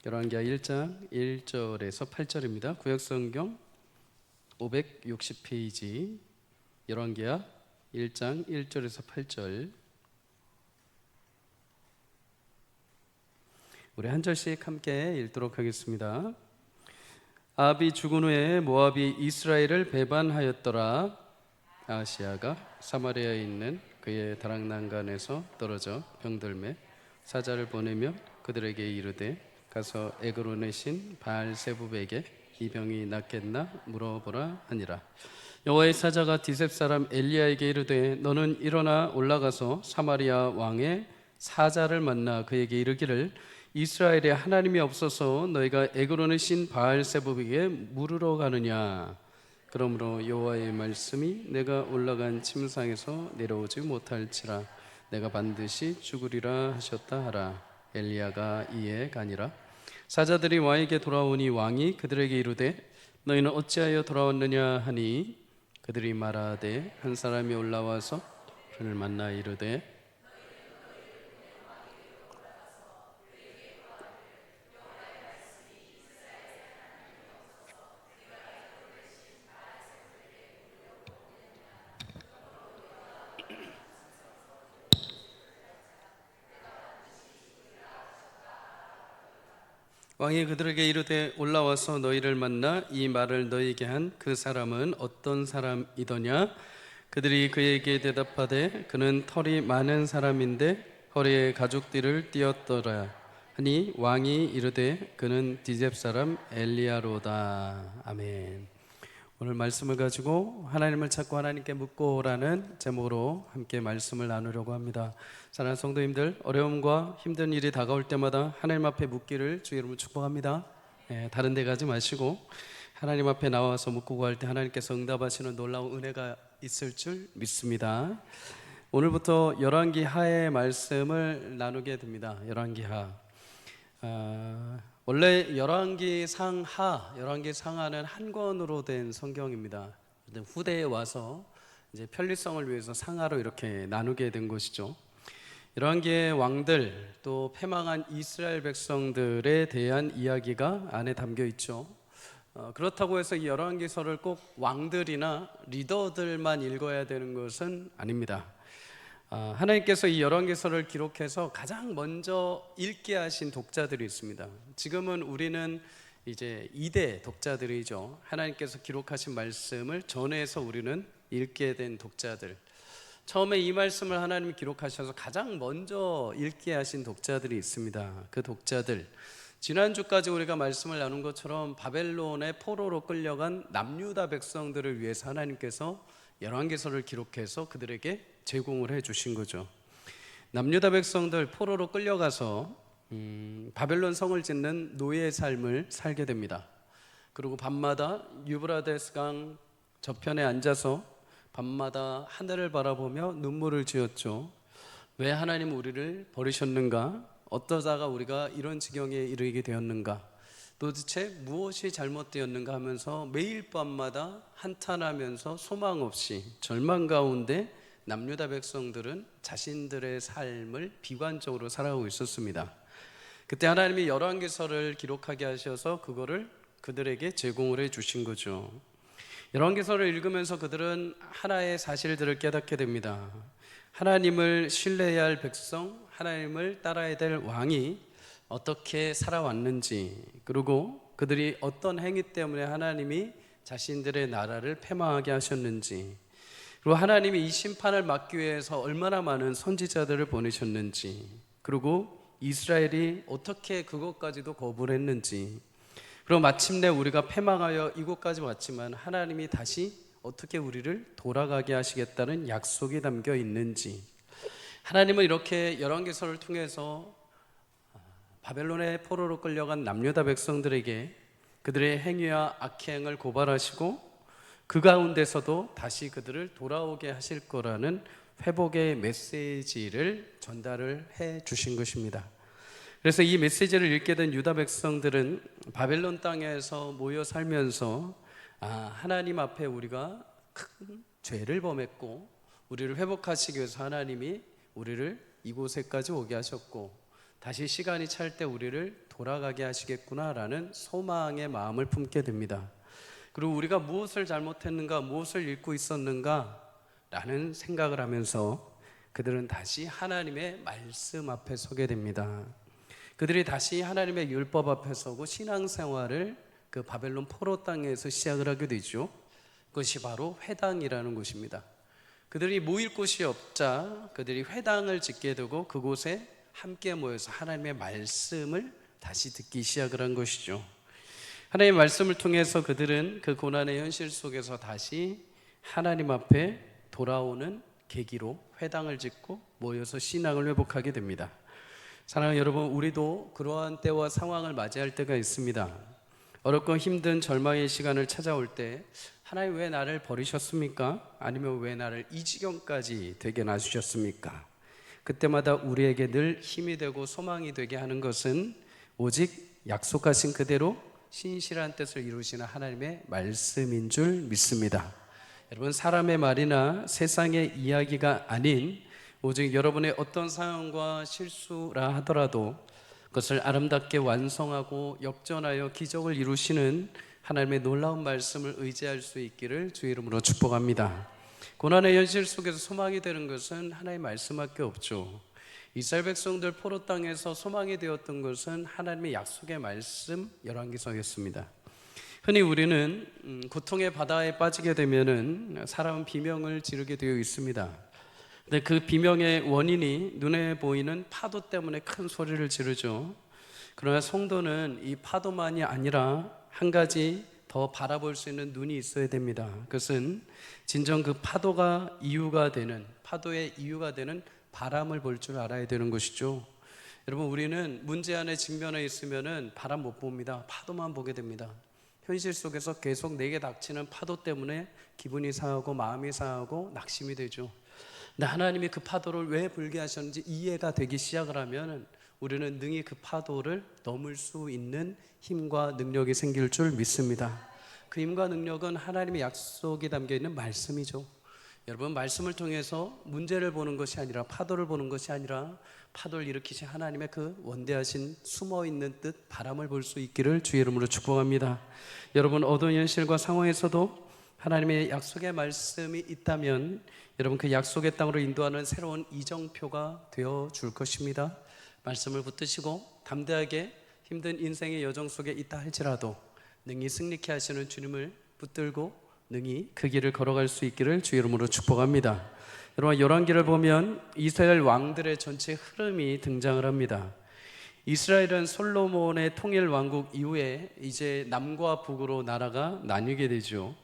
열왕기하 1장 1절에서 8절입니다. 구약성경 560페이지 열왕기하 1장 1절에서 8절. 우리 한 절씩 함께 읽도록 하겠습니다. 아합이 죽은 후에 모압이 이스라엘을 배반하였더라. 아하시야가 사마리아에 있는 그의 다락난간에서 떨어져 병들매 사자를 보내며 그들에게 이르되 가서 에그론의 신 바알세붑에게 이 병이 낫겠나 물어보라 하니라. 여호와의 사자가 디셉 사람 엘리야에게 이르되 너는 일어나 올라가서 사마리아 왕의 사자를 만나 그에게 이르기를 이스라엘에 하나님이 없어서 너희가 에그론의 신 바알세붑에게 물으러 가느냐. 그러므로 여호와의 말씀이 내가 올라간 침상에서 내려오지 못할지라 내가 반드시 죽으리라 하셨다 하라. 엘리야가 이에 가니라. 사자들이 왕에게 돌아오니 왕이 그들에게 이르되 너희는 어찌하여 돌아왔느냐 하니 그들이 말하되 한 사람이 올라와서 그를 만나 이르되 왕이 그들에게 이르되 올라와서 너희를 만나 이 말을 너희에게 한 그 사람은 어떤 사람이더냐. 그들이 그에게 대답하되 그는 털이 많은 사람인데 허리에 가죽띠를 띠었더라 하니 왕이 이르되 그는 디셉 사람 엘리야로다. 아멘. 오늘 말씀을 가지고 하나님을 찾고 하나님께 묻고라는 제목으로 함께 말씀을 나누려고 합니다. 사랑하는 성도님들, 어려움과 힘든 일이 다가올 때마다 하나님 앞에 묻기를 주의 이름으로 축복합니다. 다른 데 가지 마시고 하나님 앞에 나와서 묻고 구할 때 하나님께서 응답하시는 놀라운 은혜가 있을 줄 믿습니다. 오늘부터 열왕기하의 말씀을 나누게 됩니다. 열왕기하. 원래 열왕기상하는 한 권으로 된 성경입니다. 후대에 와서 이제 편리성을 위해서 상하로 이렇게 나누게 된 것이죠. 열왕기의 왕들 또 패망한 이스라엘 백성들에 대한 이야기가 안에 담겨 있죠. 그렇다고 해서 이 열왕기서를 꼭 왕들이나 리더들만 읽어야 되는 것은 아닙니다. 하나님께서 이 열왕기서를 기록해서 가장 먼저 읽게 하신 독자들이 있습니다. 지금은 우리는 이제 2대 독자들이죠. 하나님께서 기록하신 말씀을 전해서 우리는 읽게 된 독자들. 처음에 이 말씀을 하나님이 기록하셔서 가장 먼저 읽게 하신 독자들이 있습니다. 그 독자들, 지난주까지 우리가 말씀을 나눈 것처럼 바벨론의 포로로 끌려간 남유다 백성들을 위해서 하나님께서 열왕기서를 기록해서 그들에게 제공을 해 주신 거죠. 남유다 백성들 포로로 끌려가서 바벨론 성을 짓는 노예의 삶을 살게 됩니다. 그리고 밤마다 유브라데스 강 저편에 앉아서 밤마다 하늘을 바라보며 눈물을 지었죠. 왜 하나님 우리를 버리셨는가? 어떠다가 우리가 이런 지경에 이르게 되었는가? 도대체 무엇이 잘못되었는가 하면서 매일 밤마다 한탄하면서 소망 없이 절망 가운데 남유다 백성들은 자신들의 삶을 비관적으로 살아가고 있었습니다. 그때 하나님이 열왕기서를 기록하게 하셔서 그거를 그들에게 제공을 해 주신 거죠. 열왕기서를 읽으면서 그들은 하나의 사실들을 깨닫게 됩니다. 하나님을 신뢰해야 할 백성, 하나님을 따라야 될 왕이 어떻게 살아왔는지, 그리고 그들이 어떤 행위 때문에 하나님이 자신들의 나라를 패망하게 하셨는지, 그리고 하나님이 이 심판을 막기 위해서 얼마나 많은 선지자들을 보내셨는지, 그리고 이스라엘이 어떻게 그것까지도 거부를 했는지, 그리고 마침내 우리가 패망하여 이곳까지 왔지만 하나님이 다시 어떻게 우리를 돌아가게 하시겠다는 약속이 담겨 있는지, 하나님은 이렇게 열왕기서를 통해서 바벨론의 포로로 끌려간 남유다 백성들에게 그들의 행위와 악행을 고발하시고 그 가운데서도 다시 그들을 돌아오게 하실 거라는 회복의 메시지를 전달을 해 주신 것입니다. 그래서 이 메시지를 읽게 된 유다 백성들은 바벨론 땅에서 모여 살면서 하나님 앞에 우리가 큰 죄를 범했고 우리를 회복하시기 위해서 하나님이 우리를 이곳에까지 오게 하셨고 다시 시간이 찰 때 우리를 돌아가게 하시겠구나라는 소망의 마음을 품게 됩니다. 그리고 우리가 무엇을 잘못했는가, 무엇을 잃고 있었는가 라는 생각을 하면서 그들은 다시 하나님의 말씀 앞에 서게 됩니다. 그들이 다시 하나님의 율법 앞에 서고 신앙생활을 그 바벨론 포로 땅에서 시작을 하게 되죠. 그것이 바로 회당이라는 곳입니다. 그들이 모일 곳이 없자 그들이 회당을 짓게 되고 그곳에 함께 모여서 하나님의 말씀을 다시 듣기 시작을 한 것이죠. 하나님의 말씀을 통해서 그들은 그 고난의 현실 속에서 다시 하나님 앞에 돌아오는 계기로 회당을 짓고 모여서 신앙을 회복하게 됩니다. 사랑하는 여러분, 우리도 그러한 때와 상황을 맞이할 때가 있습니다. 어렵고 힘든 절망의 시간을 찾아올 때 하나님 왜 나를 버리셨습니까? 아니면 왜 나를 이 지경까지 되게 놔주셨습니까? 그때마다 우리에게 늘 힘이 되고 소망이 되게 하는 것은 오직 약속하신 그대로 신실한 뜻을 이루시는 하나님의 말씀인 줄 믿습니다. 여러분, 사람의 말이나 세상의 이야기가 아닌 오직 여러분의 어떤 상황과 실수라 하더라도 그것을 아름답게 완성하고 역전하여 기적을 이루시는 하나님의 놀라운 말씀을 의지할 수 있기를 주의 이름으로 축복합니다. 고난의 현실 속에서 소망이 되는 것은 하나님의 말씀밖에 없죠. 이스라엘 백성들 포로 땅에서 소망이 되었던 것은 하나님의 약속의 말씀 열왕기서였습니다. 흔히 우리는 고통의 바다에 빠지게 되면은 사람은 비명을 지르게 되어 있습니다. 근데 그 비명의 원인이 눈에 보이는 파도 때문에 큰 소리를 지르죠. 그러나 성도는 이 파도만이 아니라 한 가지 더 바라볼 수 있는 눈이 있어야 됩니다. 그것은 진정 그 파도의 이유가 되는 바람을 볼 줄 알아야 되는 것이죠. 여러분, 우리는 문제 안에 직면해 있으면은 바람 못 봅니다. 파도만 보게 됩니다. 현실 속에서 계속 내게 닥치는 파도 때문에 기분이 상하고 마음이 상하고 낙심이 되죠. 근데 하나님이 그 파도를 왜 불게 하셨는지 이해가 되기 시작을 하면 우리는 능히 그 파도를 넘을 수 있는 힘과 능력이 생길 줄 믿습니다. 그 힘과 능력은 하나님의 약속이 담겨 있는 말씀이죠. 여러분, 말씀을 통해서 문제를 보는 것이 아니라 파도를 보는 것이 아니라 파도를 일으키신 하나님의 그 원대하신 숨어있는 뜻, 바람을 볼 수 있기를 주의 이름으로 축복합니다. 여러분, 어두운 현실과 상황에서도 하나님의 약속의 말씀이 있다면 여러분, 그 약속의 땅으로 인도하는 새로운 이정표가 되어 줄 것입니다. 말씀을 붙드시고 담대하게 힘든 인생의 여정 속에 있다 할지라도 능히 승리케 하시는 주님을 붙들고 능히 그 길을 걸어갈 수 있기를 주의 이름으로 축복합니다. 여러분, 열왕기를 보면 이스라엘 왕들의 전체 흐름이 등장을 합니다. 이스라엘은 솔로몬의 통일 왕국 이후에 이제 남과 북으로 나라가 나뉘게 되죠.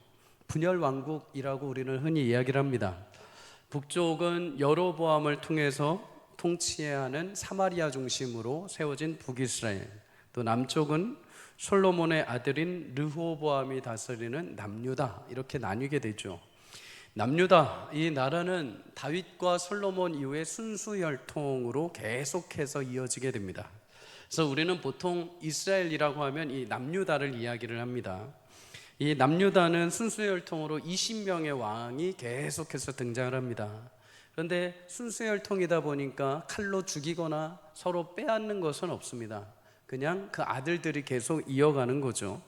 분열 왕국이라고 우리는 흔히 이야기를 합니다. 북쪽은 여로보암을 통해서 통치해야 하는 사마리아 중심으로 세워진 북이스라엘, 또 남쪽은 솔로몬의 아들인 르호보암이 다스리는 남유다, 이렇게 나뉘게 되죠. 남유다, 이 나라는 다윗과 솔로몬 이후에 순수혈통으로 계속해서 이어지게 됩니다. 그래서 우리는 보통 이스라엘이라고 하면 이 남유다를 이야기를 합니다. 이 남유다는 순수혈통으로 20명의 왕이 계속해서 등장을 합니다. 그런데 순수혈통이다 보니까 칼로 죽이거나 서로 빼앗는 것은 없습니다. 그냥 그 아들들이 계속 이어가는 거죠.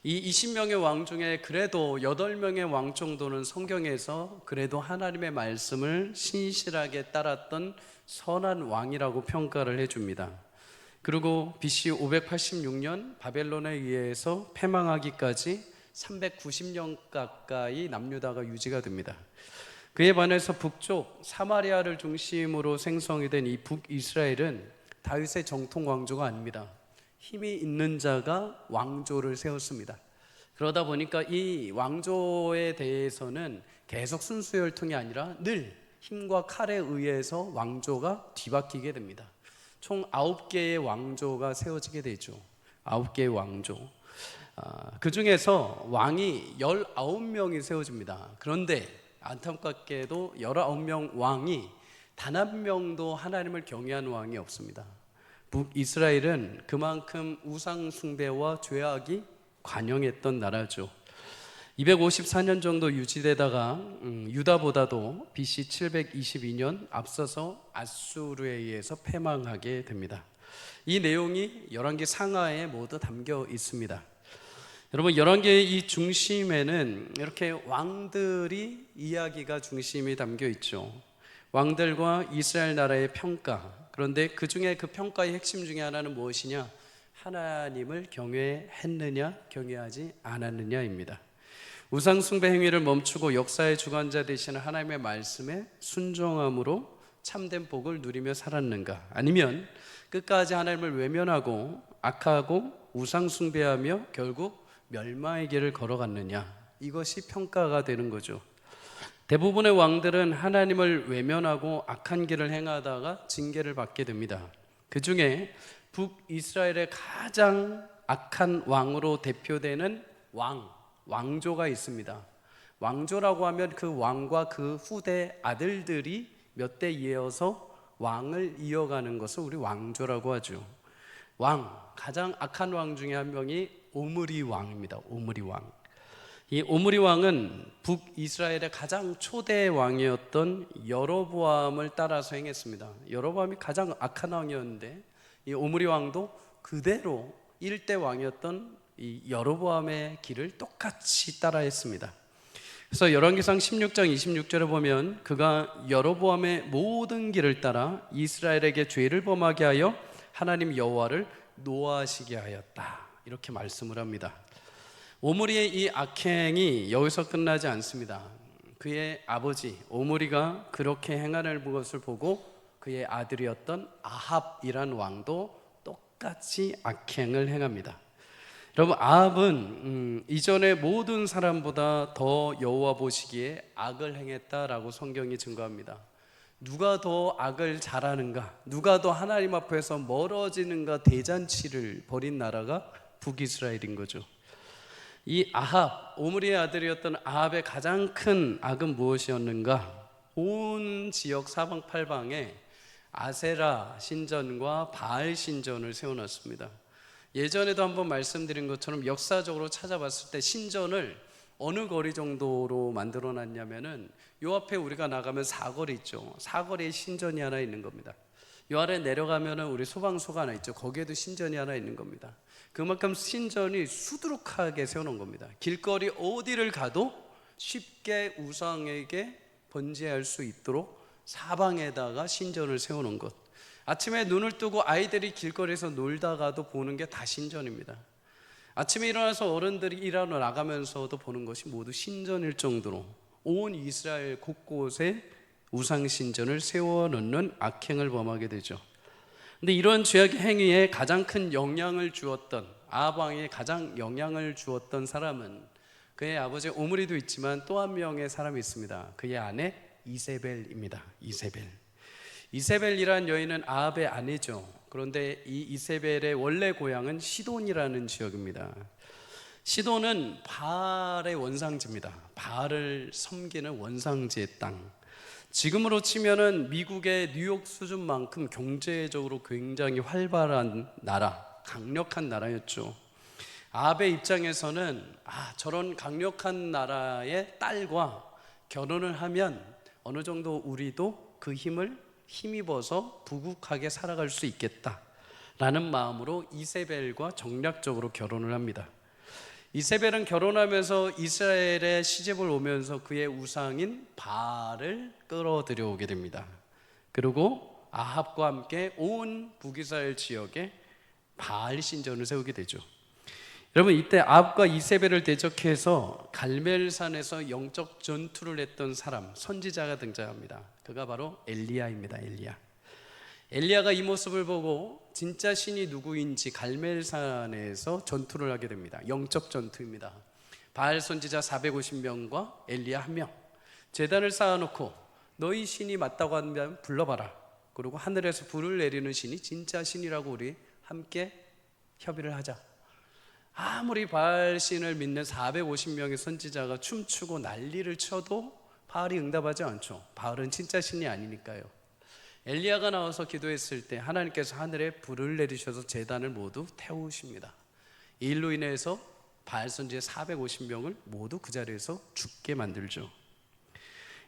이 20명의 왕 중에 그래도 8명의 왕 정도는 성경에서 그래도 하나님의 말씀을 신실하게 따랐던 선한 왕이라고 평가를 해줍니다. 그리고 BC 586년 바벨론에 의해서 패망하기까지 390년 가까이 남유다가 유지가 됩니다. 그에 반해서 북쪽 사마리아를 중심으로 생성이 된 이 북이스라엘은 다윗의 정통 왕조가 아닙니다. 힘이 있는 자가 왕조를 세웠습니다. 그러다 보니까 이 왕조에 대해서는 계속 순수혈통이 아니라 늘 힘과 칼에 의해서 왕조가 뒤바뀌게 됩니다. 총 9개의 왕조가 세워지게 되죠. 9개의 왕조. 그 중에서 왕이 19명이 세워집니다. 그런데 안타깝게도 19명 왕이 단 한 명도 하나님을 경외하는 왕이 없습니다. 북이스라엘은 그만큼 우상 숭배와 죄악이 관영했던 나라죠. 254년 정도 유지되다가 유다보다도 BC 722년 앞서서 아수르에 의해서 패망하게 됩니다. 이 내용이 열왕기 상하에 모두 담겨 있습니다. 여러분, 열왕기의 이 중심에는 이렇게 왕들이 이야기가 중심이 담겨 있죠. 왕들과 이스라엘 나라의 평가. 그런데 그 중에 그 평가의 핵심 중에 하나는 무엇이냐? 하나님을 경외했느냐, 경외하지 않았느냐입니다. 우상 숭배 행위를 멈추고 역사의 주관자 되시는 하나님의 말씀에 순종함으로 참된 복을 누리며 살았는가? 아니면 끝까지 하나님을 외면하고 악하고 우상 숭배하며 결국 멸망의 길을 걸어갔느냐? 이것이 평가가 되는 거죠. 대부분의 왕들은 하나님을 외면하고 악한 길을 행하다가 징계를 받게 됩니다. 그 중에 북이스라엘의 가장 악한 왕으로 대표되는 왕조가 있습니다. 왕조라고 하면 그 왕과 그 후대 아들들이 몇 대 이어서 왕을 이어가는 것을 우리 왕조라고 하죠. 가장 악한 왕 중에 한 명이 오므리 왕입니다. 오므리 왕. 이 오므리 왕은 북이스라엘의 가장 초대 왕이었던 여로보암을 따라서 행했습니다. 여로보암이 가장 악한 왕이었는데 이 오므리 왕도 그대로 일대 왕이었던 이 여로보암의 길을 똑같이 따라했습니다. 그래서 열왕기상 16장 26절에 보면 그가 여로보암의 모든 길을 따라 이스라엘에게 죄를 범하게 하여 하나님 여호와를 노하시게 하였다, 이렇게 말씀을 합니다. 오므리의 이 악행이 여기서 끝나지 않습니다. 그의 아버지 오므리가 그렇게 행하는 것을 보고 그의 아들이었던 아합이란 왕도 똑같이 악행을 행합니다. 여러분, 아합은 이전의 모든 사람보다 더 여호와 보시기에 악을 행했다라고 성경이 증거합니다. 누가 더 악을 잘하는가, 누가 더 하나님 앞에서 멀어지는가 대잔치를 벌인 나라가 북이스라엘인 거죠. 이 아합, 오므리의 아들이었던 아합의 가장 큰 악은 무엇이었는가? 온 지역 사방팔방에 아세라 신전과 바알 신전을 세워놨습니다. 예전에도 한번 말씀드린 것처럼 역사적으로 찾아봤을 때 신전을 어느 거리 정도로 만들어 놨냐면은 요 앞에 우리가 나가면 사거리 있죠. 사거리에 신전이 하나 있는 겁니다. 요 아래 내려가면은 우리 소방서가 하나 있죠. 거기에도 신전이 하나 있는 겁니다. 그만큼 신전이 수두룩하게 세워놓은 겁니다. 길거리 어디를 가도 쉽게 우상에게 번제할 수 있도록 사방에다가 신전을 세워놓은 것. 아침에 눈을 뜨고 아이들이 길거리에서 놀다가도 보는 게 다 신전입니다. 아침에 일어나서 어른들이 일하러 나가면서도 보는 것이 모두 신전일 정도로 온 이스라엘 곳곳에 우상신전을 세워놓는 악행을 범하게 되죠. 근데 이런 죄악의 행위에 가장 큰 영향을 주었던, 아합 왕에 가장 영향을 주었던 사람은 그의 아버지 오므리도 있지만 또 한 명의 사람이 있습니다. 그의 아내 이세벨입니다. 이세벨이란 여인은 아합의 아내죠. 그런데 이 이세벨의 원래 고향은 시돈이라는 지역입니다. 시돈은 바알의 원상지입니다. 바알을 섬기는 원상지의 땅. 지금으로 치면은 미국의 뉴욕 수준만큼 경제적으로 굉장히 활발한 나라, 강력한 나라였죠. 아합의 입장에서는 저런 강력한 나라의 딸과 결혼을 하면 어느 정도 우리도 그 힘을 힘입어서 부국하게 살아갈 수 있겠다라는 마음으로 이세벨과 정략적으로 결혼을 합니다. 이세벨은 결혼하면서 이스라엘에 시집을 오면서 그의 우상인 바알을 끌어들여 오게 됩니다. 그리고 아합과 함께 온 북이스라엘 지역에 바알 신전을 세우게 되죠. 여러분, 이때 아합과 이세벨을 대적해서 갈멜산에서 영적 전투를 했던 사람, 선지자가 등장합니다. 그가 바로 엘리야입니다. 엘리야가 이 모습을 보고 진짜 신이 누구인지 갈멜산에서 전투를 하게 됩니다. 영적 전투입니다. 바알 선지자 450명과 엘리야 1명, 제단을 쌓아놓고 너희 신이 맞다고 하면 불러봐라. 그리고 하늘에서 불을 내리는 신이 진짜 신이라고 우리 함께 협의를 하자. 아무리 바알 신을 믿는 450명의 선지자가 춤추고 난리를 쳐도 바알이 응답하지 않죠. 바알은 진짜 신이 아니니까요. 엘리야가 나와서 기도했을 때 하나님께서 하늘에 불을 내리셔서 제단을 모두 태우십니다. 이 일로 인해서 바알 선지자 450명을 모두 그 자리에서 죽게 만들죠.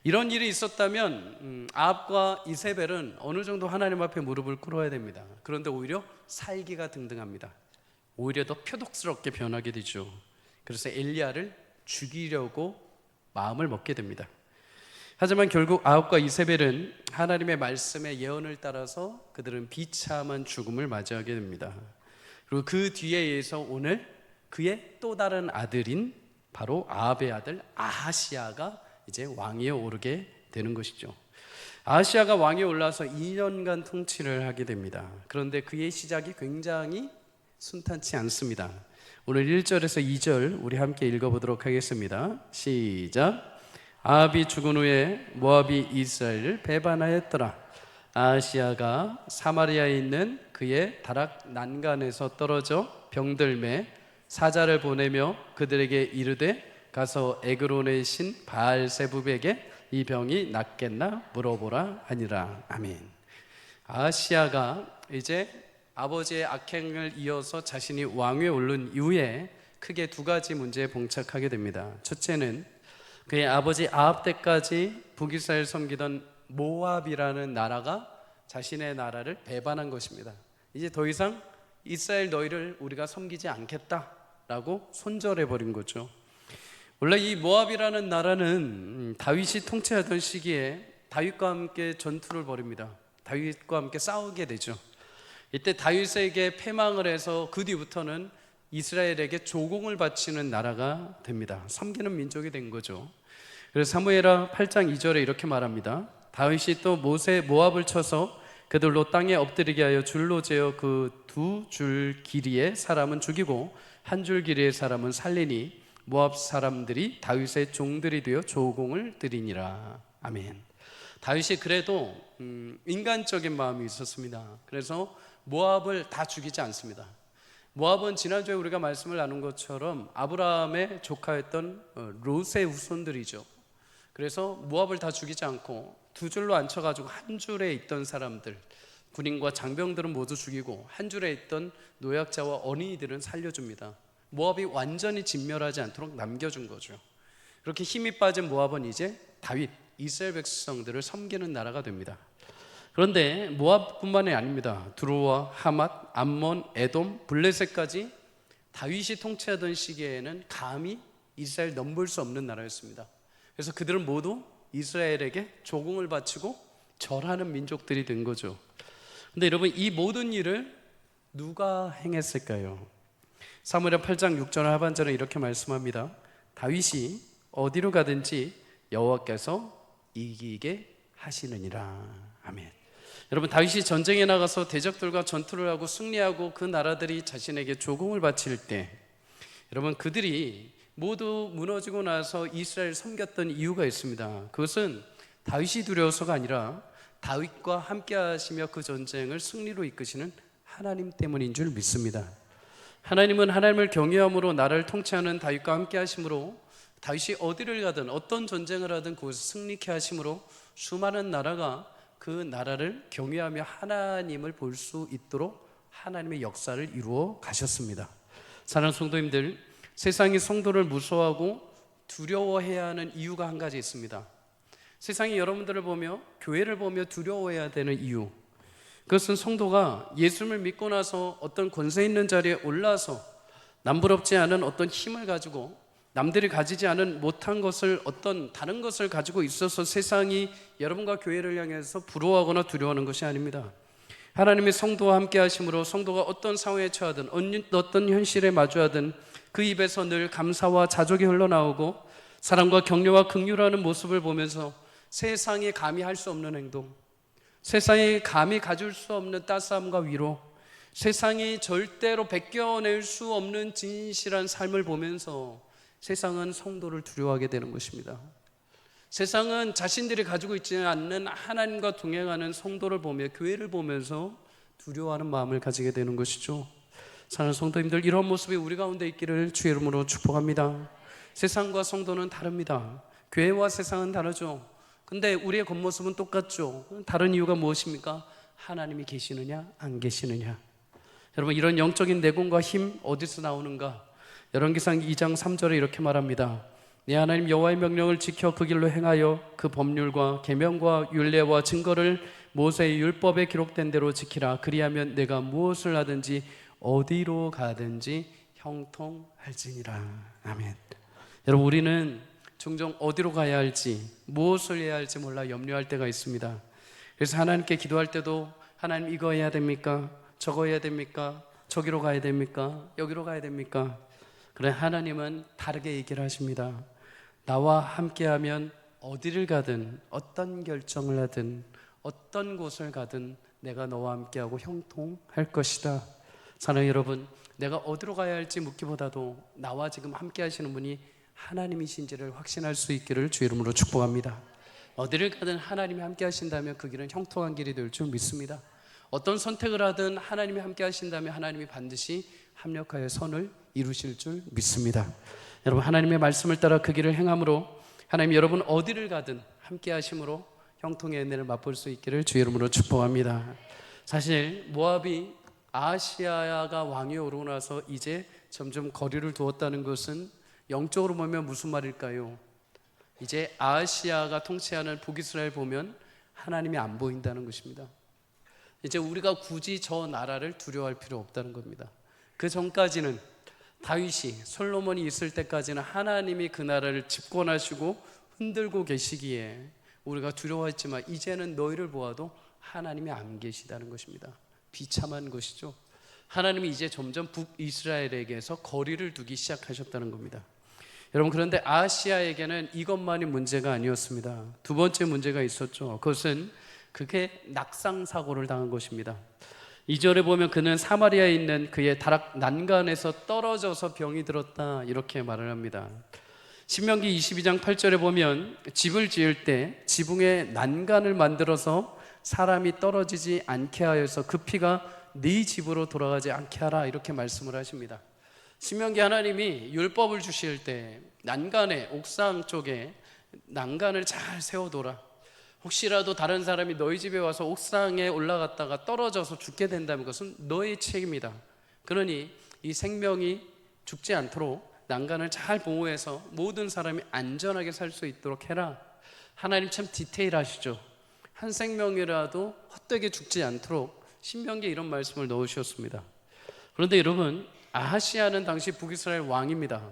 이런 일이 있었다면 아합과 이세벨은 어느 정도 하나님 앞에 무릎을 꿇어야 됩니다. 그런데 오히려 살기가 등등합니다. 오히려 더 표독스럽게 변하게 되죠. 그래서 엘리야를 죽이려고 마음을 먹게 됩니다. 하지만 결국 아합과 이세벨은 하나님의 말씀의 예언을 따라서 그들은 비참한 죽음을 맞이하게 됩니다. 그리고 그 뒤에 의해서 오늘 그의 또 다른 아들인 바로 아합의 아들 아하시야가 이제 왕위에 오르게 되는 것이죠. 아하시야가 왕위에 올라서 2년간 통치를 하게 됩니다. 그런데 그의 시작이 굉장히 순탄치 않습니다. 오늘 1절에서 2절 우리 함께 읽어보도록 하겠습니다. 시작. 아합이 죽은 후에 모압이 이스라엘을 배반하였더라. 아하시야가 사마리아에 있는 그의 다락 난간에서 떨어져 병들매 사자를 보내며 그들에게 이르되 가서 에그론의 신 바알세붑에게 이 병이 낫겠나 물어보라 하니라. 아멘. 아하시야가 이제 아버지의 악행을 이어서 자신이 왕위에 오른 이후에 크게 두 가지 문제에 봉착하게 됩니다. 첫째는 그의 아버지 아합 때까지 북이스라엘 섬기던 모압이라는 나라가 자신의 나라를 배반한 것입니다. 이제 더 이상 이스라엘 너희를 우리가 섬기지 않겠다라고 손절해버린 거죠. 원래 이 모압이라는 나라는 다윗이 통치하던 시기에 다윗과 함께 전투를 벌입니다. 다윗과 함께 싸우게 되죠. 이때 다윗에게 패망을 해서 그 뒤부터는 이스라엘에게 조공을 바치는 나라가 됩니다. 섬기는 민족이 된 거죠. 그래서 사무엘하 8장 2절에 이렇게 말합니다. 다윗이 또 모압을 쳐서 그들로 땅에 엎드리게 하여 줄로 재어 그 두 줄 길이의 사람은 죽이고 한 줄 길이의 사람은 살리니 모압 사람들이 다윗의 종들이 되어 조공을 드리니라. 아멘. 다윗이 그래도 인간적인 마음이 있었습니다. 그래서 모압을 다 죽이지 않습니다. 모압은 지난주에 우리가 말씀을 나눈 것처럼 아브라함의 조카였던 롯의 후손들이죠. 그래서 모압을 다 죽이지 않고 두 줄로 앉혀가지고 한 줄에 있던 사람들, 군인과 장병들은 모두 죽이고 한 줄에 있던 노약자와 어린이들은 살려줍니다. 모압이 완전히 진멸하지 않도록 남겨준 거죠. 그렇게 힘이 빠진 모압은 이제 다윗, 이스라엘 백성들을 섬기는 나라가 됩니다. 그런데 모압뿐만이 아닙니다. 두로와 하맛, 암몬, 에돔, 블레셋까지 다윗이 통치하던 시기에는 감히 이스라엘 넘볼 수 없는 나라였습니다. 그래서 그들은 모두 이스라엘에게 조공을 바치고 절하는 민족들이 된 거죠. 근데 여러분, 이 모든 일을 누가 행했을까요? 사무엘하 8장 6절 하반절은 이렇게 말씀합니다. 다윗이 어디로 가든지 여호와께서 이기게 하시느니라. 아멘. 여러분, 다윗이 전쟁에 나가서 대적들과 전투를 하고 승리하고 그 나라들이 자신에게 조공을 바칠 때, 여러분, 그들이 모두 무너지고 나서 이스라엘을 섬겼던 이유가 있습니다. 그것은 다윗이 두려워서가 아니라 다윗과 함께 하시며 그 전쟁을 승리로 이끄시는 하나님 때문인 줄 믿습니다. 하나님은 하나님을 경외함으로 나라를 통치하는 다윗과 함께 하심으로 다윗이 어디를 가든 어떤 전쟁을 하든 그것을 승리케 하심으로 수많은 나라가 그 나라를 경외하며 하나님을 볼 수 있도록 하나님의 역사를 이루어 가셨습니다. 사랑하는 성도님들, 세상이 성도를 무서워하고 두려워해야 하는 이유가 한 가지 있습니다. 세상이 여러분들을 보며, 교회를 보며 두려워해야 되는 이유, 그것은 성도가 예수님을 믿고 나서 어떤 권세 있는 자리에 올라서 남부럽지 않은 어떤 힘을 가지고 남들이 가지지 않은 못한 것을, 어떤 다른 것을 가지고 있어서 세상이 여러분과 교회를 향해서 부러워하거나 두려워하는 것이 아닙니다. 하나님의 성도와 함께 하심으로 성도가 어떤 상황에 처하든 어떤 현실에 마주하든 그 입에서 늘 감사와 자족이 흘러나오고 사랑과 격려와 긍휼하는 모습을 보면서 세상이 감히 할 수 없는 행동, 세상이 감히 가질 수 없는 따스함과 위로, 세상이 절대로 베껴낼 수 없는 진실한 삶을 보면서 세상은 성도를 두려워하게 되는 것입니다. 세상은 자신들이 가지고 있지 않는 하나님과 동행하는 성도를 보며, 교회를 보면서 두려워하는 마음을 가지게 되는 것이죠. 사랑하는 성도님들, 이런 모습이 우리 가운데 있기를 주의 이름으로 축복합니다. 세상과 성도는 다릅니다. 교회와 세상은 다르죠. 근데 우리의 겉모습은 똑같죠. 다른 이유가 무엇입니까? 하나님이 계시느냐 안 계시느냐. 여러분, 이런 영적인 내공과 힘 어디서 나오는가? 열왕기상 2장 3절에 이렇게 말합니다. 네 하나님 여호와의 명령을 지켜 그 길로 행하여 그 법률과 계명과 율례와 증거를 모세의 율법에 기록된 대로 지키라. 그리하면 내가 무엇을 하든지 어디로 가든지 형통할지니라. 아멘. 여러분, 우리는 종종 어디로 가야 할지, 무엇을 해야 할지 몰라 염려할 때가 있습니다. 그래서 하나님께 기도할 때도 하나님 이거 해야 됩니까? 저거 해야 됩니까? 저기로 가야 됩니까? 여기로 가야 됩니까? 그래, 하나님은 다르게 얘기를 하십니다. 나와 함께하면 어디를 가든, 어떤 결정을 하든, 어떤 곳을 가든 내가 너와 함께하고 형통할 것이다. 사랑하는 여러분, 내가 어디로 가야 할지 묻기보다도 나와 지금 함께 하시는 분이 하나님이신지를 확신할 수 있기를 주의 이름으로 축복합니다. 어디를 가든 하나님이 함께 하신다면 그 길은 형통한 길이 될 줄 믿습니다. 어떤 선택을 하든 하나님이 함께 하신다면 하나님이 반드시 합력하여 선을 이루실 줄 믿습니다. 여러분, 하나님의 말씀을 따라 그 길을 행함으로 하나님 여러분 어디를 가든 함께 하심으로 형통의 은혜를 맛볼 수 있기를 주의 이름으로 축복합니다. 사실 모압이 아하시아가 왕이 오르고 나서 이제 점점 거리를 두었다는 것은 영적으로 보면 무슨 말일까요? 이제 아하시아가 통치하는 북이스라엘 보면 하나님이 안 보인다는 것입니다. 이제 우리가 굳이 저 나라를 두려워할 필요 없다는 겁니다. 그 전까지는 다윗이, 솔로몬이 있을 때까지는 하나님이 그 나라를 집권하시고 흔들고 계시기에 우리가 두려워했지만 이제는 너희를 보아도 하나님이 안 계시다는 것입니다. 비참한 것이죠. 하나님이 이제 점점 북이스라엘에게서 거리를 두기 시작하셨다는 겁니다. 여러분, 그런데 아하시아에게는 이것만이 문제가 아니었습니다. 두 번째 문제가 있었죠. 그것은 그게 낙상사고를 당한 것입니다. 2절에 보면 그는 사마리아에 있는 그의 다락 난간에서 떨어져서 병이 들었다, 이렇게 말을 합니다. 신명기 22장 8절에 보면 집을 지을 때 지붕에 난간을 만들어서 사람이 떨어지지 않게 하여서 그 피가 네 집으로 돌아가지 않게 하라, 이렇게 말씀을 하십니다. 신명기 하나님이 율법을 주실 때 난간에, 옥상 쪽에 난간을 잘 세워둬라. 혹시라도 다른 사람이 너희 집에 와서 옥상에 올라갔다가 떨어져서 죽게 된다면 그것은 너의 책임이다. 그러니 이 생명이 죽지 않도록 난간을 잘 보호해서 모든 사람이 안전하게 살 수 있도록 해라. 하나님 참 디테일하시죠. 한 생명이라도 헛되게 죽지 않도록 신명기에 이런 말씀을 넣으셨습니다. 그런데 여러분, 아하시아는 당시 북이스라엘 왕입니다.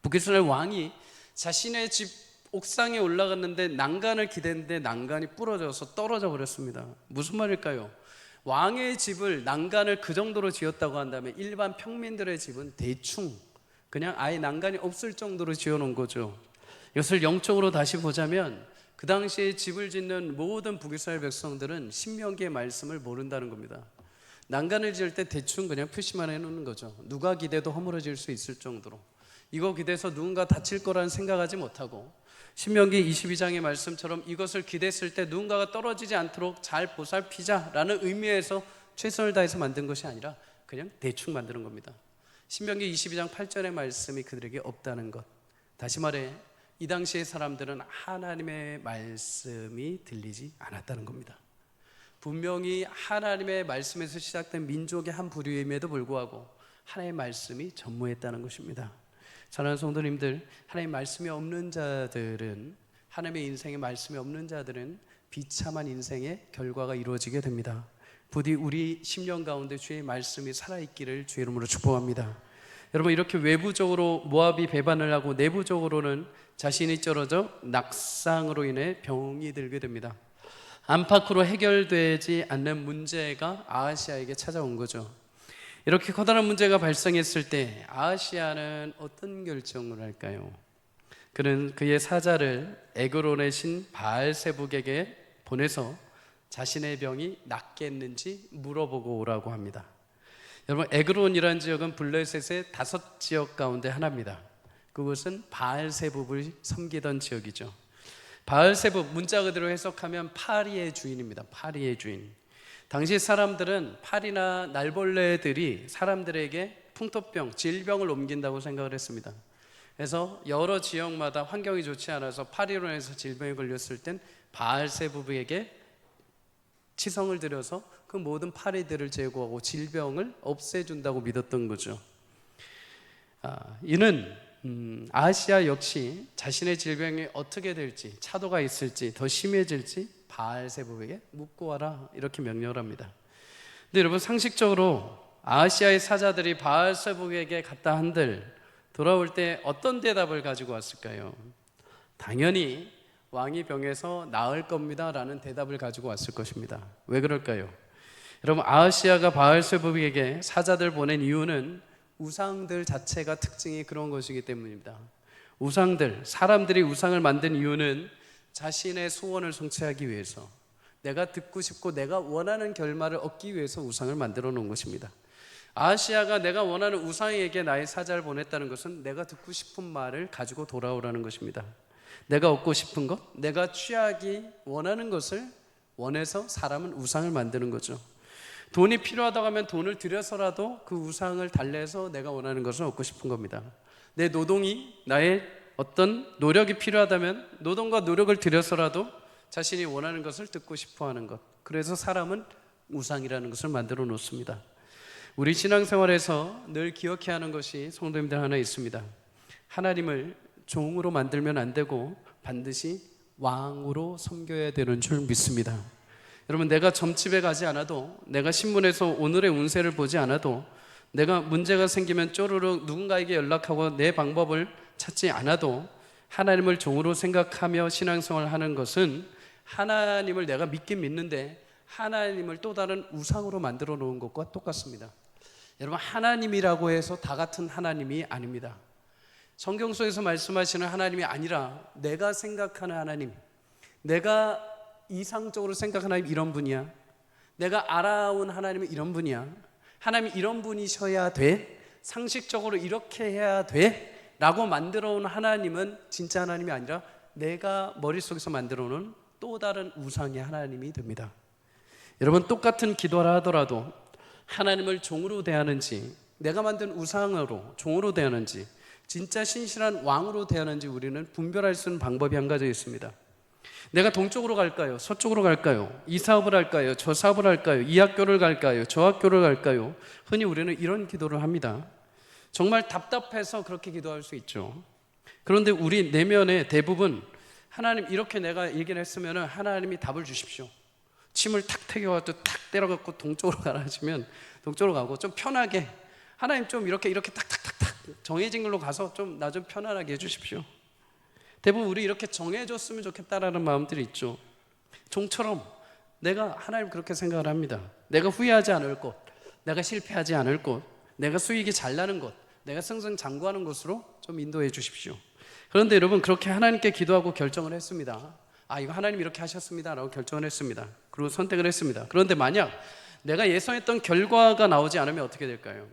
북이스라엘 왕이 자신의 집 옥상에 올라갔는데 난간을 기댔는데 난간이 부러져서 떨어져 버렸습니다. 무슨 말일까요? 왕의 집을, 난간을 그 정도로 지었다고 한다면 일반 평민들의 집은 대충 그냥 아예 난간이 없을 정도로 지어놓은 거죠. 이것을 영적으로 다시 보자면 그 당시에 집을 짓는 모든 북이스라엘 백성들은 신명기의 말씀을 모른다는 겁니다. 난간을 지을 때 대충 그냥 표시만 해놓는 거죠. 누가 기대도 허물어질 수 있을 정도로. 이거 기대서 누군가 다칠 거라는 생각하지 못하고, 신명기 22장의 말씀처럼 이것을 기댔을 때 누군가가 떨어지지 않도록 잘 보살피자라는 의미에서 최선을 다해서 만든 것이 아니라 그냥 대충 만드는 겁니다. 신명기 22장 8절의 말씀이 그들에게 없다는 것. 다시 말해 이 당시의 사람들은 하나님의 말씀이 들리지 않았다는 겁니다. 분명히 하나님의 말씀에서 시작된 민족의 한 부류임에도 불구하고 하나님의 말씀이 전무했다는 것입니다. 사랑하는 성도님들, 하나님의 말씀이 없는 자들은, 하나님의 인생에 말씀이 없는 자들은 비참한 인생의 결과가 이루어지게 됩니다. 부디 우리 심령 가운데 주의 말씀이 살아있기를 주의 이름으로 축복합니다. 여러분, 이렇게 외부적으로 모압이 배반을 하고 내부적으로는 자신이 쩔어져 낙상으로 인해 병이 들게 됩니다. 안팎으로 해결되지 않는 문제가 아하시아에게 찾아온 거죠. 이렇게 커다란 문제가 발생했을 때 아하시아는 어떤 결정을 할까요? 그는 그의 사자를 에그론의 신 바알세북에게 보내서 자신의 병이 낫겠는지 물어보고 오라고 합니다. 여러분, 에그론이라는 지역은 블레셋의 5지역 가운데 하나입니다. 그곳은 바알세북을 섬기던 지역이죠. 바알세북, 문자 그대로 해석하면 파리의 주인입니다. 파리의 주인. 당시 사람들은 파리나 날벌레들이 사람들에게 풍토병, 질병을 옮긴다고 생각을 했습니다. 그래서 여러 지역마다 환경이 좋지 않아서 파리로 인해서 질병에 걸렸을 땐 바알세부부에게 치성을 드려서 그 모든 파리들을 제거하고 질병을 없애준다고 믿었던 거죠. 이는 아하시아 역시 자신의 질병이 어떻게 될지, 차도가 있을지, 더 심해질지 바알세불에게 묻고 와라, 이렇게 명령을 합니다. 근데 여러분, 상식적으로 아하시아의 사자들이 바알세불에게 갔다 한들 돌아올 때 어떤 대답을 가지고 왔을까요? 당연히 왕이 병에서 나을 겁니다 라는 대답을 가지고 왔을 것입니다. 왜 그럴까요? 여러분, 아하시아가 바알세불에게 사자들 보낸 이유는 우상들 자체가 특징이 그런 것이기 때문입니다. 우상들, 사람들이 우상을 만든 이유는 자신의 소원을 성취하기 위해서, 내가 듣고 싶고 내가 원하는 결말을 얻기 위해서 우상을 만들어 놓은 것입니다. 아하시아가 내가 원하는 우상에게 나의 사자를 보냈다는 것은 내가 듣고 싶은 말을 가지고 돌아오라는 것입니다. 내가 얻고 싶은 것, 내가 취하기 원하는 것을 원해서 사람은 우상을 만드는 거죠. 돈이 필요하다고 하면 돈을 들여서라도 그 우상을 달래서 내가 원하는 것을 얻고 싶은 겁니다. 내 노동이, 나의 어떤 노력이 필요하다면 노동과 노력을 들여서라도 자신이 원하는 것을 듣고 싶어 하는 것, 그래서 사람은 우상이라는 것을 만들어 놓습니다. 우리 신앙생활에서 늘 기억해야 하는 것이 성도님들 하나 있습니다. 하나님을 종으로 만들면 안 되고 반드시 왕으로 섬겨야 되는 줄 믿습니다. 여러분, 내가 점집에 가지 않아도, 내가 신문에서 오늘의 운세를 보지 않아도, 내가 문제가 생기면 쪼르륵 누군가에게 연락하고 내 방법을 찾지 않아도 하나님을 종으로 생각하며 신앙생활을 하는 것은 하나님을 내가 믿긴 믿는데 하나님을 또 다른 우상으로 만들어 놓은 것과 똑같습니다. 여러분, 하나님이라고 해서 다 같은 하나님이 아닙니다. 성경 속에서 말씀하시는 하나님이 아니라 내가 생각하는 하나님, 내가 이상적으로 생각하는 하나님 이런 분이야, 내가 알아온 하나님은 이런 분이야, 하나님이 이런 분이셔야 돼, 상식적으로 이렇게 해야 돼 라고 만들어 온 하나님은 진짜 하나님이 아니라 내가 머릿속에서 만들어 놓은 또 다른 우상의 하나님이 됩니다. 여러분, 똑같은 기도를 하더라도 하나님을 종으로 대하는지, 내가 만든 우상으로 종으로 대하는지, 진짜 신실한 왕으로 대하는지 우리는 분별할 수 있는 방법이 한 가지 있습니다. 내가 동쪽으로 갈까요? 서쪽으로 갈까요? 이 사업을 할까요? 저 사업을 할까요? 이 학교를 갈까요? 저 학교를 갈까요? 흔히 우리는 이런 기도를 합니다. 정말 답답해서 그렇게 기도할 수 있죠. 그런데 우리 내면에 대부분 하나님 이렇게 내가 얘기를 했으면 하나님이 답을 주십시오. 침을 탁 태겨가지고 탁 때려갖고 동쪽으로 가라 하시면 동쪽으로 가고, 좀 편하게 하나님 좀 이렇게 탁탁탁탁 정해진 걸로 가서 좀 나 좀 편안하게 해주십시오. 대부분 우리 이렇게 정해줬으면 좋겠다라는 마음들이 있죠. 종처럼 내가 하나님 그렇게 생각을 합니다. 내가 후회하지 않을 곳, 내가 실패하지 않을 곳, 내가 수익이 잘 나는 곳, 내가 승승장구하는 곳으로 좀 인도해 주십시오. 그런데 여러분, 그렇게 하나님께 기도하고 결정을 했습니다. 아, 이거 하나님 이렇게 하셨습니다 라고 결정을 했습니다. 그리고 선택을 했습니다. 그런데 만약 내가 예상했던 결과가 나오지 않으면 어떻게 될까요?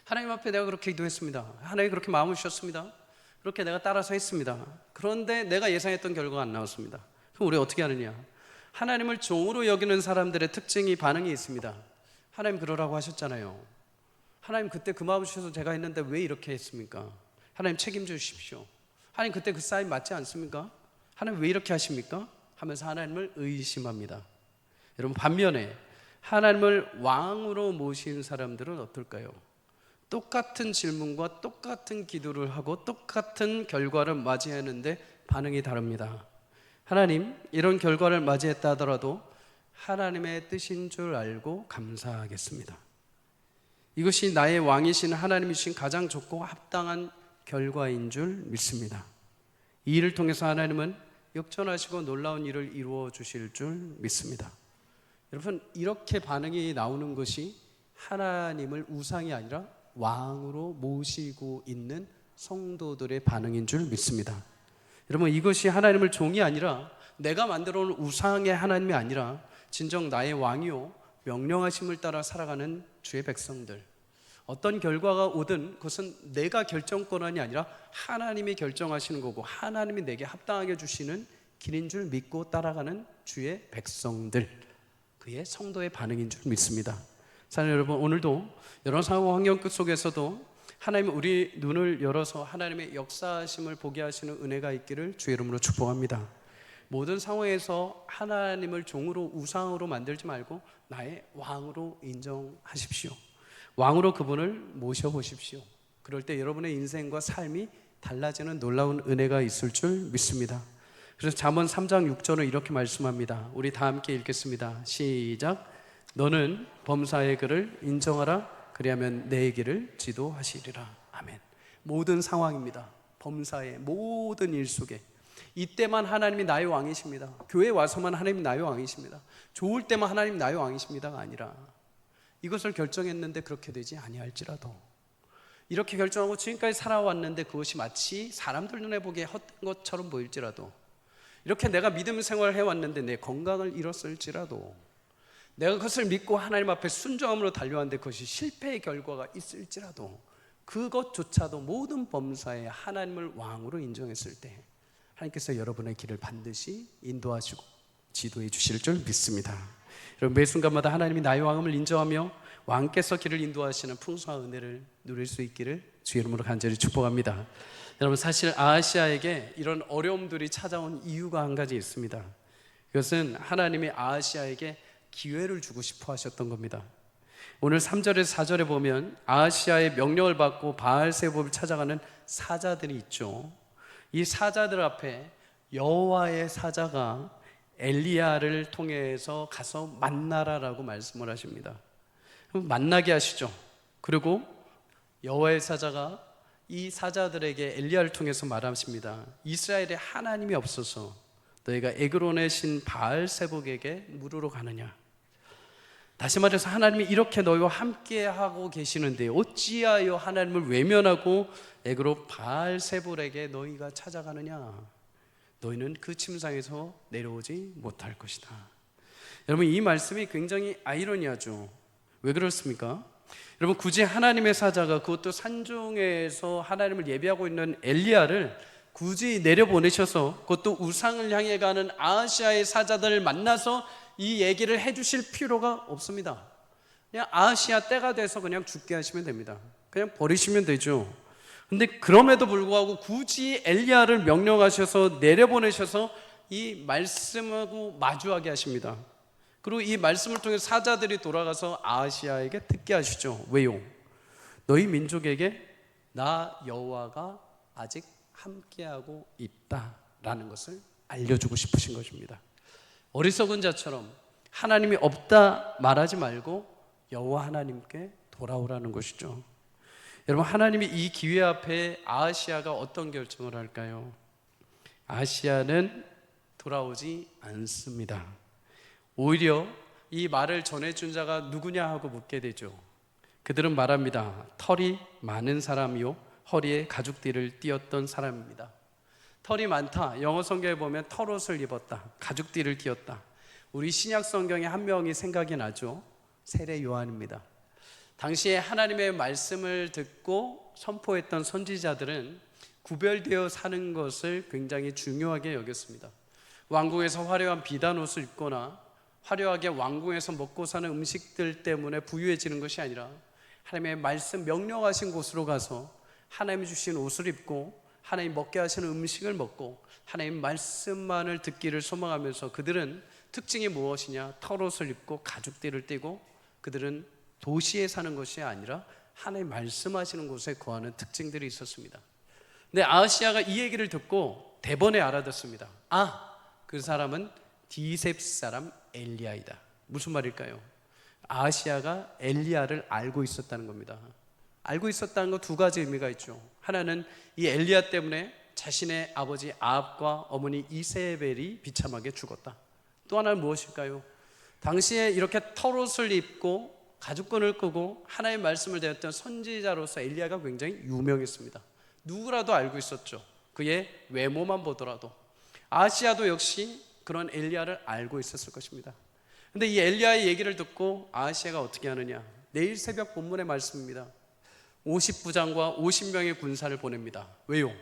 하나님 앞에 내가 그렇게 기도했습니다. 하나님 그렇게 마음을 주셨습니다. 그렇게 내가 따라서 했습니다. 그런데 내가 예상했던 결과가 안 나왔습니다. 그럼 우리 어떻게 하느냐? 하나님을 종으로 여기는 사람들의 특징이, 반응이 있습니다. 하나님 그러라고 하셨잖아요. 하나님 그때 그 마음 주셔서 제가 했는데 왜 이렇게 했습니까? 하나님 책임져 주십시오. 하나님 그때 그 사인 맞지 않습니까? 하나님 왜 이렇게 하십니까? 하면서 하나님을 의심합니다. 여러분, 반면에 하나님을 왕으로 모신 사람들은 어떨까요? 똑같은 질문과 똑같은 기도를 하고 똑같은 결과를 맞이하는데 반응이 다릅니다. 하나님, 이런 결과를 맞이했다 하더라도 하나님의 뜻인 줄 알고 감사하겠습니다. 이것이 나의 왕이신 하나님이 주신 가장 좋고 합당한 결과인 줄 믿습니다. 이 일을 통해서 하나님은 역전하시고 놀라운 일을 이루어 주실 줄 믿습니다. 여러분, 이렇게 반응이 나오는 것이 하나님을 우상이 아니라 왕으로 모시고 있는 성도들의 반응인 줄 믿습니다. 여러분, 이것이 하나님을 종이 아니라 내가 만들어 놓은 우상의 하나님이 아니라 진정 나의 왕이요 명령하심을 따라 살아가는 주의 백성들, 어떤 결과가 오든 그것은 내가 결정 권한이 아니라 하나님이 결정하시는 거고 하나님이 내게 합당하게 주시는 길인 줄 믿고 따라가는 주의 백성들, 그의 성도의 반응인 줄 믿습니다. 사랑하는 여러분, 오늘도 여러 상황 환경 속에서도 하나님 우리 눈을 열어서 하나님의 역사하심을 보게 하시는 은혜가 있기를 주의 이름으로 축복합니다. 모든 상황에서 하나님을 종으로 우상으로 만들지 말고 나의 왕으로 인정하십시오. 왕으로 그분을 모셔보십시오. 그럴 때 여러분의 인생과 삶이 달라지는 놀라운 은혜가 있을 줄 믿습니다. 그래서 잠언 3장 6절은 이렇게 말씀합니다. 우리 다 함께 읽겠습니다. 시작. 너는 범사의 글을 인정하라. 그리하면 내 길을 지도하시리라. 아멘. 모든 상황입니다. 범사의 모든 일 속에 이때만 하나님이 나의 왕이십니다. 교회에 와서만 하나님이 나의 왕이십니다. 좋을 때만 하나님 나의 왕이십니다가 아니라 이것을 결정했는데 그렇게 되지 아니할지라도, 이렇게 결정하고 지금까지 살아왔는데 그것이 마치 사람들 눈에 보기에 헛된 것처럼 보일지라도, 이렇게 내가 믿음 생활을 해왔는데 내 건강을 잃었을지라도, 내가 그것을 믿고 하나님 앞에 순종함으로 달려왔는데 그것이 실패의 결과가 있을지라도, 그것조차도 모든 범사에 하나님을 왕으로 인정했을 때 하나님께서 여러분의 길을 반드시 인도하시고 지도해 주실 줄 믿습니다. 여러분, 매 순간마다 하나님이 나의 왕임을 인정하며 왕께서 길을 인도하시는 풍성한 은혜를 누릴 수 있기를 주의 이름으로 간절히 축복합니다. 여러분, 사실 아하시아에게 이런 어려움들이 찾아온 이유가 한 가지 있습니다. 그것은 하나님이 아하시아에게 기회를 주고 싶어 하셨던 겁니다. 오늘 3절에서 4절에 보면 아하시아의 명령을 받고 바알세복을 찾아가는 사자들이 있죠. 이 사자들 앞에 여호와의 사자가 엘리야를 통해서 가서 만나라라고 말씀을 하십니다. 만나게 하시죠. 그리고 여호와의 사자가 이 사자들에게 엘리야를 통해서 말하십니다. 이스라엘에 하나님이 없어서 너희가 에그론의 신 바알세복에게 물으러 가느냐. 다시 말해서 하나님이 이렇게 너희와 함께하고 계시는데 어찌하여 하나님을 외면하고 에그론 바알세복에게 너희가 찾아가느냐. 너희는 그 침상에서 내려오지 못할 것이다. 여러분, 이 말씀이 굉장히 아이러니하죠. 왜 그렇습니까? 여러분, 굳이 하나님의 사자가, 그것도 산중에서 하나님을 예배하고 있는 엘리야를 굳이 내려보내셔서, 그것도 우상을 향해 가는 아하시아의 사자들을 만나서 이 얘기를 해주실 필요가 없습니다. 그냥 아하시아 때가 돼서 그냥 죽게 하시면 됩니다. 그냥 버리시면 되죠. 근데 그럼에도 불구하고 굳이 엘리야를 명령하셔서 내려보내셔서 이 말씀하고 마주하게 하십니다. 그리고 이 말씀을 통해 사자들이 돌아가서 아하시아에게 듣게 하시죠. 왜요? 너희 민족에게 나 여호와가 아직 함께하고 있다라는 것을 알려주고 싶으신 것입니다. 어리석은 자처럼 하나님이 없다 말하지 말고 여호와 하나님께 돌아오라는 것이죠. 여러분, 하나님이 이 기회 앞에 아하시아가 어떤 결정을 할까요? 아하시아는 돌아오지 않습니다. 오히려 이 말을 전해준 자가 누구냐 하고 묻게 되죠. 그들은 말합니다. 털이 많은 사람이요 허리에 가죽띠를 띠었던 사람입니다. 털이 많다. 영어 성경에 보면 털옷을 입었다, 가죽띠를 띠었다. 우리 신약 성경에 한 명이 생각이 나죠. 세례 요한입니다. 당시에 하나님의 말씀을 듣고 선포했던 선지자들은 구별되어 사는 것을 굉장히 중요하게 여겼습니다. 왕궁에서 화려한 비단 옷을 입거나 화려하게 왕궁에서 먹고 사는 음식들 때문에 부유해지는 것이 아니라 하나님의 말씀 명령하신 곳으로 가서 하나님이 주신 옷을 입고 하나님 먹게 하시는 음식을 먹고 하나님 말씀만을 듣기를 소망하면서, 그들은 특징이 무엇이냐? 털옷을 입고 가죽띠를 띠고, 그들은 도시에 사는 것이 아니라 하나님 말씀하시는 곳에 거하는 특징들이 있었습니다. 근데 아하시아가 이 얘기를 듣고 대번에 알아듣습니다. 그 사람은 디셉 사람 엘리야이다. 무슨 말일까요? 아하시아가 엘리야를 알고 있었다는 겁니다. 알고 있었다는 거 두 가지 의미가 있죠. 하나는 이 엘리야 때문에 자신의 아버지 아합과 어머니 이세벨이 비참하게 죽었다. 또 하나는 무엇일까요? 당시에 이렇게 털옷을 입고 가죽끈을 끄고 하나님의 말씀을 대했던 선지자로서 엘리야가 굉장히 유명했습니다. 누구라도 알고 있었죠. 그의 외모만 보더라도. 아하시아도 역시 그런 엘리야를 알고 있었을 것입니다. 근데 이 엘리야의 얘기를 듣고 아하시아가 어떻게 하느냐? 내일 새벽 본문의 말씀입니다. 50부장과 50명의 군사를 보냅니다. 왜요?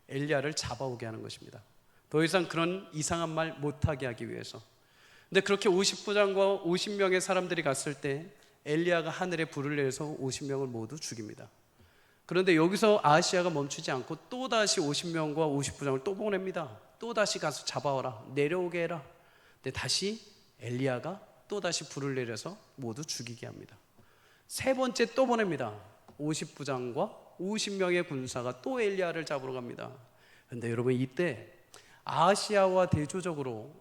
엘리야를 잡아오게 하는 것입니다. 더 이상 그런 이상한 말 못하게 하기 위해서. 근데 그렇게 50부장과 50명의 사람들이 갔을 때 엘리야가 하늘에 불을 내서 50명을 모두 죽입니다. 그런데 여기서 아하시아가 멈추지 않고 또다시 50명과 50부장을 또 보냅니다. 또다시 가서 잡아와라, 내려오게 해라. 근데 다시 엘리야가 또다시 불을 내려서 모두 죽이게 합니다. 세 번째 또 보냅니다. 50부장과 50명의 군사가 또 엘리야를 잡으러 갑니다. 그런데 여러분, 이때 아하시야와 대조적으로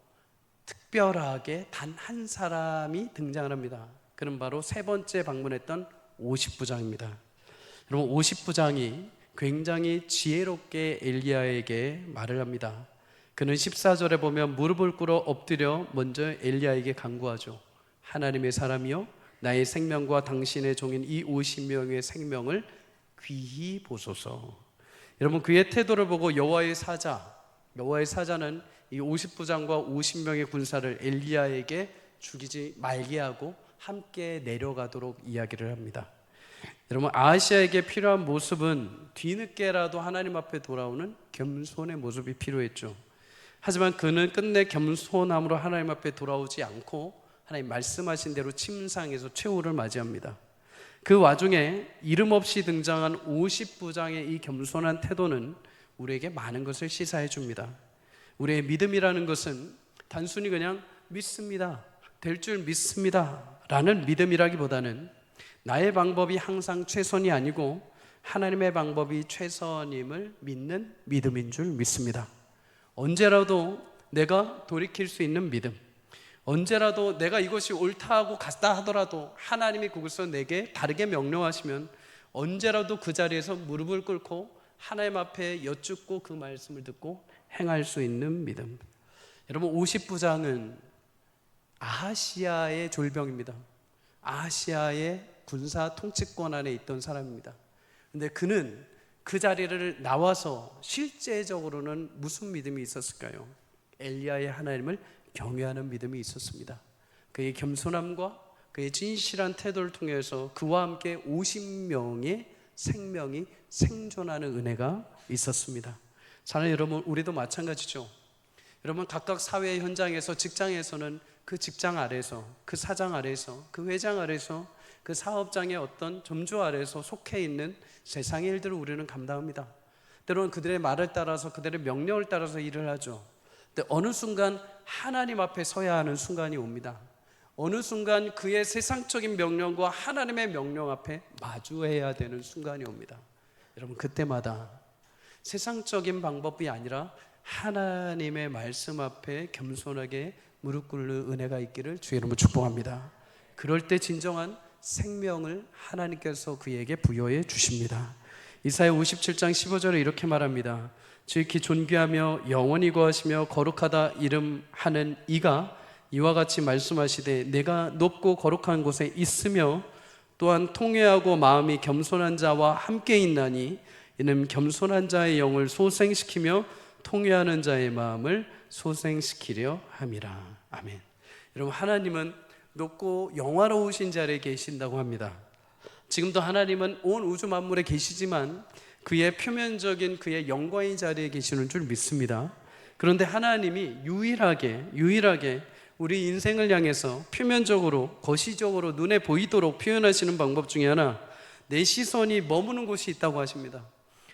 특별하게 단 한 사람이 등장을 합니다. 그는 바로 세 번째 방문했던 50부장입니다. 여러분, 50부장이 굉장히 지혜롭게 엘리야에게 말을 합니다. 그는 14절에 보면 무릎을 꿇어 엎드려 먼저 엘리야에게 간구하죠. 하나님의 사람이여, 나의 생명과 당신의 종인 이 50명의 생명을 귀히 보소서. 여러분, 그의 태도를 보고 여호와의 사자는 이 50부장과 50명의 군사를 엘리야에게 죽이지 말게 하고 함께 내려가도록 이야기를 합니다. 여러분, 아하시야에게 필요한 모습은 뒤늦게라도 하나님 앞에 돌아오는 겸손의 모습이 필요했죠. 하지만 그는 끝내 겸손함으로 하나님 앞에 돌아오지 않고 하나님 말씀하신 대로 침상에서 최후를 맞이합니다. 그 와중에 이름 없이 등장한 50부장의 이 겸손한 태도는 우리에게 많은 것을 시사해 줍니다. 우리의 믿음이라는 것은 단순히 그냥 믿습니다, 될 줄 믿습니다 라는 믿음이라기보다는 나의 방법이 항상 최선이 아니고 하나님의 방법이 최선임을 믿는 믿음인 줄 믿습니다. 언제라도 내가 돌이킬 수 있는 믿음, 언제라도 내가 이것이 옳다 하고 갔다 하더라도 하나님이 거기서 내게 다르게 명령하시면 언제라도 그 자리에서 무릎을 꿇고 하나님 앞에 여쭙고 그 말씀을 듣고 행할 수 있는 믿음. 여러분, 50부장은 아하시야의 졸병입니다. 아하시야의 군사 통치권 안에 있던 사람입니다. 근데 그는 그 자리를 나와서 실제적으로는 무슨 믿음이 있었을까요? 엘리야의 하나님을 경외하는 믿음이 있었습니다. 그의 겸손함과 그의 진실한 태도를 통해서 그와 함께 50명의 생명이 생존하는 은혜가 있었습니다. 사랑하는 여러분, 우리도 마찬가지죠. 여러분, 각각 사회 현장에서, 직장에서는 그 직장 아래서, 그 사장 아래서, 그 회장 아래서, 그 사업장의 어떤 점주 아래서 속해 있는 세상의 일들을 우리는 감당합니다. 때로는 그들의 말을 따라서, 그들의 명령을 따라서 일을 하죠. 근데 어느 순간 하나님 앞에 서야 하는 순간이 옵니다. 어느 순간 그의 세상적인 명령과 하나님의 명령 앞에 마주해야 되는 순간이 옵니다. 여러분, 그때마다 세상적인 방법이 아니라 하나님의 말씀 앞에 겸손하게 무릎 꿇는 은혜가 있기를 주의 이름으로 축복합니다. 그럴 때 진정한 생명을 하나님께서 그에게 부여해 주십니다. 이사야 57장 15절에 이렇게 말합니다. 지극히 존귀하며 영원히 거하시며 거룩하다 이름하는 이가 이와 같이 말씀하시되 내가 높고 거룩한 곳에 있으며 또한 통회하고 마음이 겸손한 자와 함께 있나니 이는 겸손한 자의 영을 소생시키며 통회하는 자의 마음을 소생시키려 함이라. 아멘. 여러분, 하나님은 높고 영화로우신 자리에 계신다고 합니다. 지금도 하나님은 온 우주 만물에 계시지만 그의 표면적인 그의 영광의 자리에 계시는 줄 믿습니다. 그런데 하나님이 유일하게 우리 인생을 향해서 표면적으로, 거시적으로 눈에 보이도록 표현하시는 방법 중에 하나, 내 시선이 머무는 곳이 있다고 하십니다.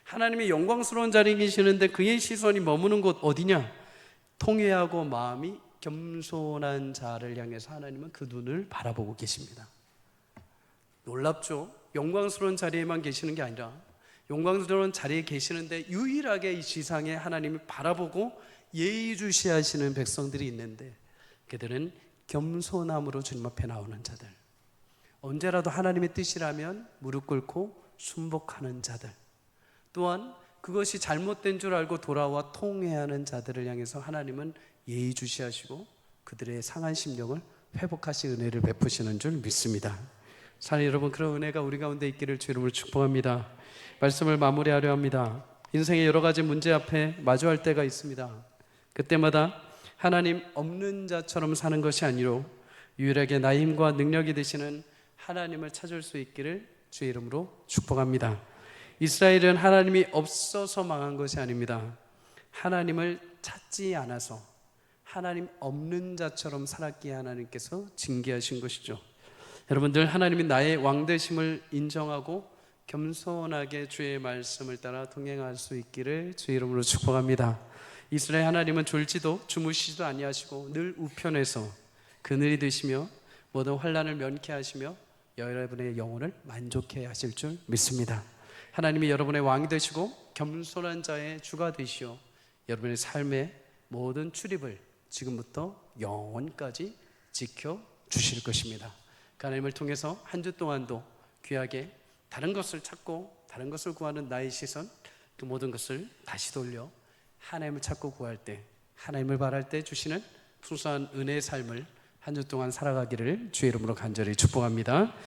하나님이 영광스러운 자리에 계시는데 그의 시선이 머무는 곳 어디냐? 통회하고 마음이 겸손한 자를 향해서 하나님은 그 눈을 바라보고 계십니다. 놀랍죠? 영광스러운 자리에만 계시는 게 아니라 영광스러운 자리에 계시는데 유일하게 이 지상에 하나님이 바라보고 예의주시하시는 백성들이 있는데 그들은 겸손함으로 주님 앞에 나오는 자들, 언제라도 하나님의 뜻이라면 무릎 꿇고 순복하는 자들, 또한 그것이 잘못된 줄 알고 돌아와 통회하는 자들을 향해서 하나님은 예의주시하시고 그들의 상한 심령을 회복하실 은혜를 베푸시는 줄 믿습니다. 사랑하는 여러분, 그런 은혜가 우리 가운데 있기를 주 이름으로 축복합니다. 말씀을 마무리하려 합니다. 인생의 여러 가지 문제 앞에 마주할 때가 있습니다. 그때마다 하나님 없는 자처럼 사는 것이 아니로 유일하게 나의 힘과 능력이 되시는 하나님을 찾을 수 있기를 주의 이름으로 축복합니다. 이스라엘은 하나님이 없어서 망한 것이 아닙니다. 하나님을 찾지 않아서 하나님 없는 자처럼 살았기에 하나님께서 징계하신 것이죠. 여러분들, 하나님이 나의 왕되심을 인정하고 겸손하게 주의 말씀을 따라 동행할 수 있기를 주의 이름으로 축복합니다. 이스라엘 하나님은 졸지도 주무시지도 아니하시고 늘 우편에서 그늘이 되시며 모든 환난을 면케 하시며 여러분의 영혼을 만족해 하실 줄 믿습니다. 하나님이 여러분의 왕이 되시고 겸손한 자의 주가 되시오 여러분의 삶의 모든 출입을 지금부터 영원까지 지켜주실 것입니다. 하나님을 통해서 한 주 동안도 귀하게 다른 것을 찾고 다른 것을 구하는 나의 시선, 그 모든 것을 다시 돌려 하나님을 찾고 구할 때, 하나님을 바랄 때 주시는 풍성한 은혜의 삶을 한 주 동안 살아가기를 주의 이름으로 간절히 축복합니다.